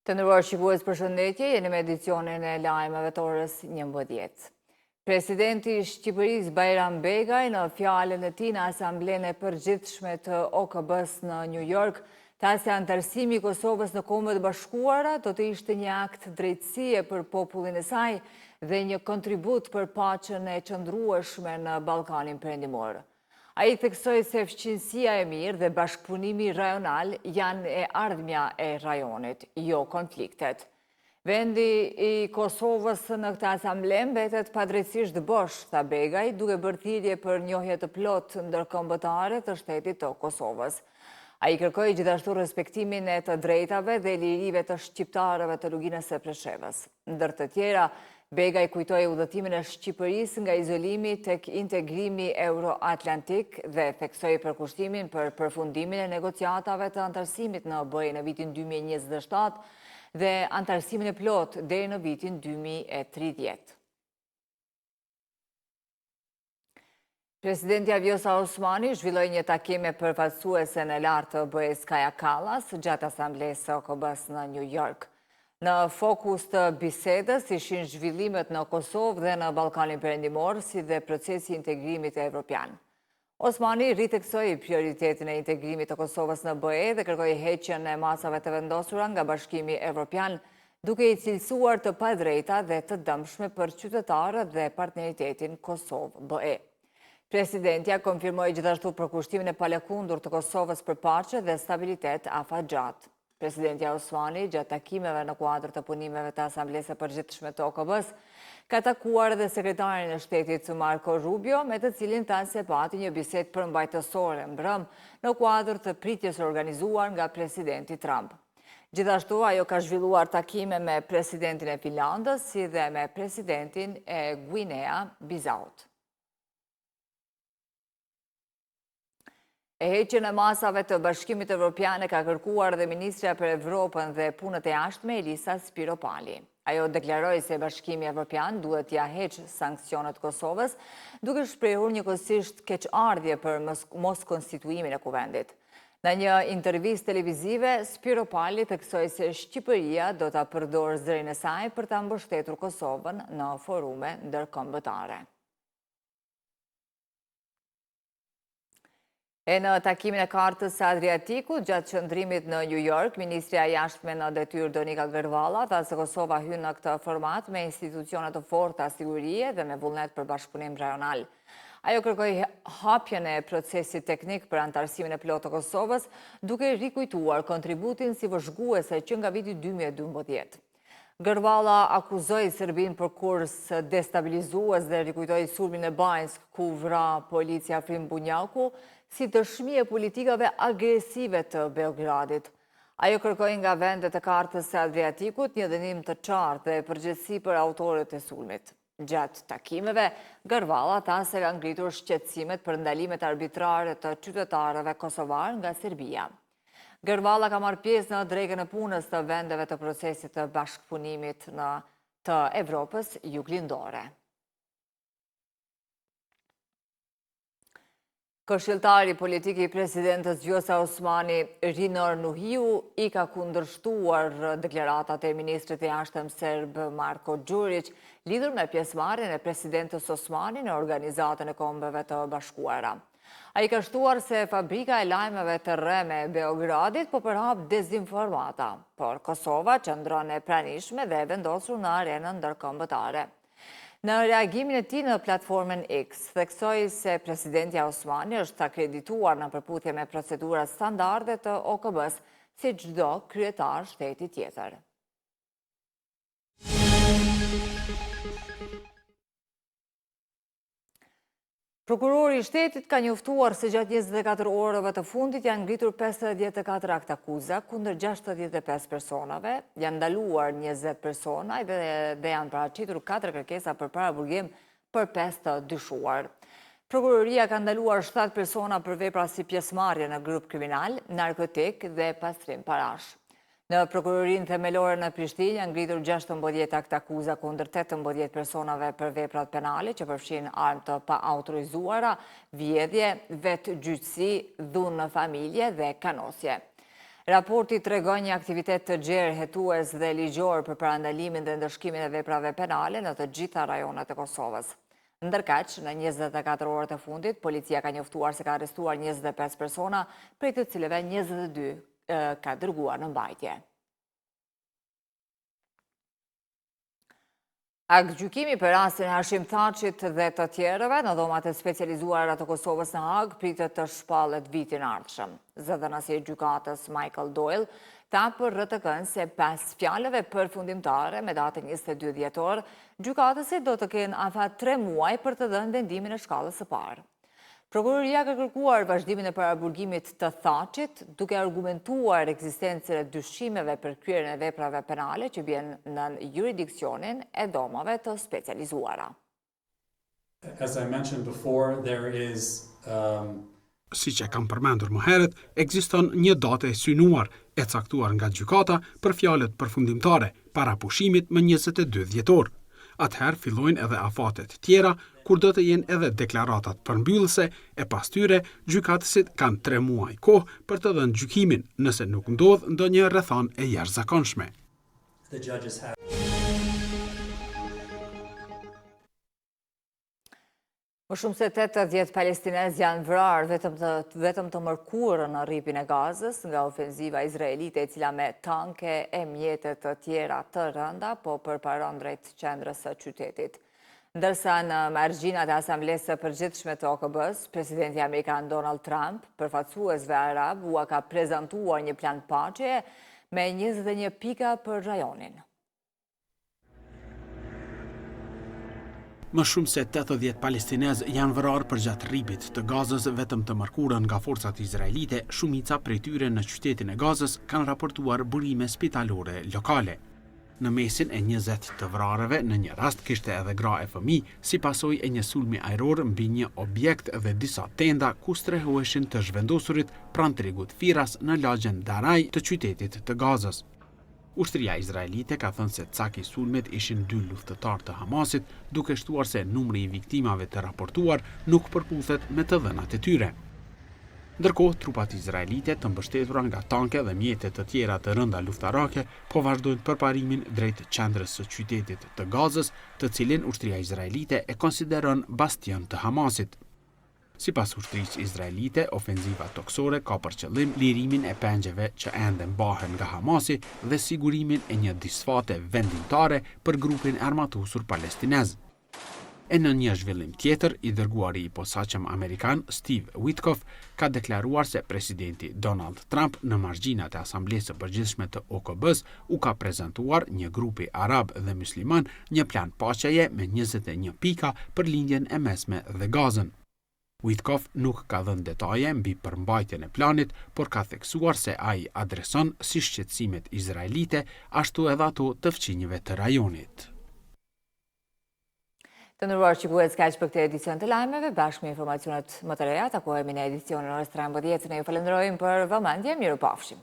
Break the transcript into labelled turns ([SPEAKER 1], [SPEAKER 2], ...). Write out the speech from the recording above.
[SPEAKER 1] Të nderuar shikues, përshëndetje, jeni me edicionin e lajmeve të orës 11. Presidenti i Shqipërisë Bajram Begaj në fjalën e tij në Asamblenë e Përgjithshme të OKB-s në New York, tha se anëtarësimi i Kosovës në Kombet e Bashkuara do të ishte një akt drejtësie për popullin e saj dhe një kontribut për paqen e qëndrueshme në Ballkanin Perëndimor. Ai theksoi se fqinësia e mirë dhe bashkëpunimi rajonal janë e ardhmja e rajonit, jo konfliktet. Vendi i Kosovës në këtë asamble mbetet padrejtisht bosh, tha Begaj, duke bërë thirrje për njohje të plotë ndërkombëtare të shtetit të Kosovës. Ai kërkoi gjithashtu respektimin e të drejtave dhe lirive të shqiptarëve të luginës së Preshevës. Ndër të tjera, Begaj kujtoi udhëtimin e Shqipërisë nga izolimi tek integrimi euroatlantik dhe theksoi përkushtimin për përfundimin e negociatave të antarësimit në BE në vitin 2027 dhe antarësimin e plotë deri në vitin 2030. Presidenti Vjosa Osmani zhvilloi një takim me përfaqësuesen e lartë të BE-s Kaja Kallas gjatë asamblesë OKB-s në New York. Në fokus të bisedës ishin zhvillimet në Kosovë dhe në Ballkanin Perëndimor, si dhe procesi i integrimit evropian. Osmani ritheksoi prioritetin e integrimit të Kosovës në BE dhe kërkoi heqjen e masave të vendosura nga Bashkimi Evropian, duke i cilësuar të padrejta dhe të dëmshme për qytetarët dhe partneritetin Kosovë-BE. Presidentia konfirmoi gjithashtu përkushtimin e palëkundur të Kosovës për paqe dhe stabilitet afatgjat. Presidentja Osmani, gjatë takimeve në kuadër të punimeve të Asamblesë së Përgjithshme të OKB-s, ka takuar edhe sekretarin e shtetit Marco Rubio, me të cilin thanë se pati një bisedë përmbajtësore mbrëm në kuadër të pritjes organizuar nga presidenti Trump. Gjithashtu, ajo ka zhvilluar takime me presidentin e Finlandës, si dhe me presidentin e Guinea-Bisaut. E heqjen e masave të Bashkimit Evropian ka kërkuar dhe Ministrja për Evropën dhe Punët e Jashtme Elisa Spiropali. Ajo deklaroi se Bashkimi Evropian duhet t'ia heqë sanksionet Kosovës, duke shprehur njëkohësisht keqardhje për mos konstituimin e kuvendit. Në një intervistë televizive, Spiropali theksoi se Shqipëria do ta përdorë zërin e saj për ta mbështetur Kosovën në forume ndërkombëtare. E në takimin e kartës së Adriatikut, gjatë qëndrimit në New York, Ministrja e Jashtme në detyrë Donika Gërvalla tha se Kosova hyn në këtë format me institucione të forta sigurie dhe me vullnet për bashkëpunim rajonal. Ajo kërkoi hapjen e procesit teknik për antarësimin e plotë të Kosovës, duke rikujtuar kontributin si vëzhguese që nga viti 2012. Gërvalla akuzoi Serbinë për kurs destabilizues dhe rikujtoi sulmin e Banjsk, ku vra policia Afrim Bunjaku, si dëshmi e politikave agresive të Beogradit. Ajo kërkoi nga vendet e kartës së Adriatikut një dënim të qartë dhe përgjegjësi për autorët e sulmit. Gjatë takimeve, Gërvalla tha se ka ngritur shqetësimet për ndalimet arbitrare të qytetarëve kosovar nga Serbia. Gërvalla ka marrë pjesë në drekën e punës të vendeve të procesit të bashkëpunimit të Evropës juglindore. Këshilltari politik i presidentës Vjosa Osmani, Rinor Nuhiu, i ka kundërshtuar deklaratat e ministrit e jashtëm serb Marko Đurić lidhur me pjesëmarrjen e presidentës Osmani në Organizatën e Kombeve të Bashkuara. Ai ka shtuar se fabrika e lajmeve të rreme e Beogradit po përhap dezinformata, por Kosova qëndron e pranishme dhe vendosur në arenën ndërkombëtare. Në reagimin e tij në platformën X, theksoi se presidentja Osmani është akredituar në përputhje me procedurat standarde të OKB-s, si çdo kryetar shteti tjetër. Prokurori i shtetit ka njoftuar se gjatë 24 orëve të fundit janë ngritur 54 akt akuza kundër 65 personave, janë ndaluar 20 persona dhe janë paraqitur 4 kërkesa për paraburgim për 5 të dyshuar. Prokuroria ka ndaluar 7 persona për vepra si pjesëmarrje në grup kriminal, narkotik dhe pastrim parash. Në prokurorinë themelore në Prishtinë janë ngritur 16 akt akuza kundër 18 personave për veprat penale që përfshin armë të paautorizuara, vjedhje, vetgjyqësi, dhunë në familje dhe kanosje. Raporti tregon një aktivitet të gjerë hetues dhe ligjor për parandalimin dhe ndëshkimin e veprave penale në të gjitha rajonet e Kosovës. Ndërkaq, në 24 orët e fundit, policia ka njoftuar se ka arrestuar 25 persona, prej të cilëve 22 ka dërguar në mbajtje. Gjykimi për rastin Hashim Thaçit dhe të tjerëve në dhomat e specializuara të Kosovës në Hag pritet të shpallet vitin ardhshëm. Zëdhënësi i gjykatës Michael Doyle tha për RTK-n se pas fjalëve përfundimtare me datën 22 dhjetor, gjykatësit do të kenë afat 3 muaj për të dhënë vendimin e shkallës së parë. Prokuroria ka kërkuar vazhdimin e paraburgimit të Thaçit, duke argumentuar ekzistencën e dyshimeve për kryerjen e veprave penale që bien në jurisdiksionin e dhomave të specializuara.
[SPEAKER 2] As I mentioned before, there is
[SPEAKER 3] Siç e kam përmendur më herët, ekziston një datë e synuar e caktuar nga gjykata për fjalët përfundimtare para pushimit më 22 dhjetor. Atëherë fillojnë edhe afatet tjera, kur do të jenë edhe deklaratat përmbyllëse, e pas tyre gjykatësit kanë 3 muaj kohë për të dhënë gjykimin, nëse nuk ndodh ndonjë rrethanë e jashtëzakonshme.
[SPEAKER 1] Më shumë se 80 palestinezë janë vrarë vetëm të mërkurë në rripin e Gazës nga ofenziva izraelite e cila me tanke e mjetet të tjera të rënda po përparon drejt qendrës së qytetit. Ndërsa në margjinat e Asamblesë së Përgjithshme të OKB-s, presidenti amerikan Donald Trump, përfaqësuesve arab, ua ka prezantuar një plan paqeje me 21 pika për rajonin.
[SPEAKER 3] Më shumë se 80 palestinezë janë vrarë përgjatë rripit të Gazës vetëm të mërkurën nga forcat izraelite, shumica prej tyre në qytetin e Gazës kanë raportuar burime spitalore lokale. Në mesin e 20 të vrarëve, në një rast kishte edhe gra e fëmijë, si pasojë e një sulmi ajror mbi një objekt dhe disa tenda ku strehoheshin të zhvendosurit pranë tregut Firas në lagjen Daraj të qytetit të Gazës. Ushtria izraelite ka thënë se caki sulmet ishin 2 luftëtar të Hamasit, duke shtuar se numri i viktimave të raportuar nuk përputhet me të dhënat e tyre. Ndërkohë, trupat izraelite të mbështetura nga tanke dhe mjete të tjera të rënda luftarake po vazhdojnë përparimin drejt qendrës së qytetit të Gazës, të cilin ushtria izraelite e konsideron bastion të Hamasit. Sipas ushtrisë izraelite, ofenziva toksore ka për qëllim lirimin e pengjeve që ende mbahen nga Hamasi dhe sigurimin e një disfate vendimtare për grupin armatosur palestinez. E në një zhvillim tjetër, i dërguari i posaçëm amerikan Steve Witkoff ka deklaruar se presidenti Donald Trump në margjinat e Asamblesë së Përgjithshme të OKB-s u ka prezantuar një grupi arab dhe musliman një plan paqeje me 21 pika për lindjen e mesme dhe Gazën. Witkoff nuk ka dhënë detaje mbi përmbajtjen e planit, por ka theksuar se ai adreson si shqetësimet izraelite, ashtu edhe ato të fqinjve të rajonit.
[SPEAKER 1] Të nderuar shikues, kaq për këtë edicion të lajmeve, bashkë me informacionet më të reja, takohemi në edicionin orës 13. Ne ju falenderojmë për vëmendje, mirupafshim.